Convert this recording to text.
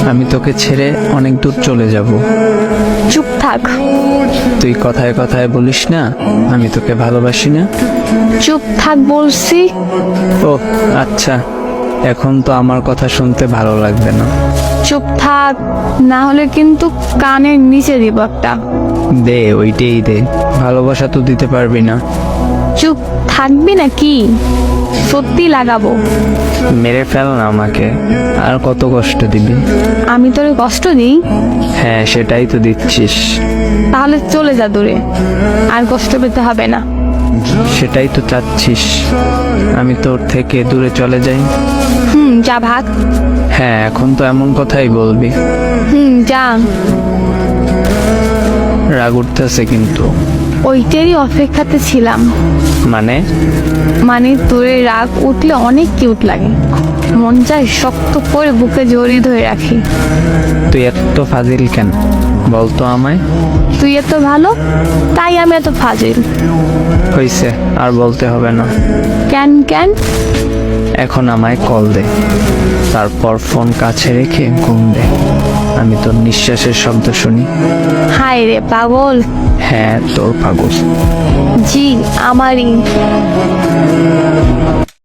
আমি তোকে ছেড়ে অনেক দূর চলে যাব। চুপ থাক। তুই কথায় কথায় বলিস না আমি তোকে ভালোবাসি না। চুপ থাক বলছি। ও আচ্ছা, এখন তো আমার কথা শুনতে ভালো লাগবে না। চুপ থাক, না হলে কিন্তু কানের নিচে দিব একটা। দে, ওইটাই দে। ভালোবাসা তো দিতে পারবি না। চুপ থাকবি না কি? সত্যি লাগাবো। মেরে ফেল না আমাকে, আর কত কষ্ট দিবি? আমি তোরে কষ্ট দিই? হ্যাঁ, সেটাই তো দিচ্ছিস। তাহলে চলে যা দূরে, আর কষ্ট পেতে হবে না। সেটাই তো চাচ্ছিস, আমি তোর থেকে দূরে চলে যাই। যা ভাগ। হ্যাঁ, এখন তো এমন কথাই বলবি। যা। রাগ উঠতেছে কিন্তু। ওইটারই অপেক্ষাতে ছিলাম। মানে তোরে রাগ উঠলে অনেক কিউট লাগে, মন চায় শক্ত করে বুকে জড়িয়ে ধরে রাখি। তুই এত ফাজিল কেন বলতো আমায়? তুই এত ভালো তাই আমি এত ফাজিল। হইছে, আর বলতে হবে না। কেন কেন? এখন আমায় কল দে, তারপর ফোন কাছে রেখে ঘুম দে। আমি তোর নিঃশ্বাসের শব্দ শুনি। হায় রে পাগল। হ্যাঁ, তোর পাগল। জি আমারই।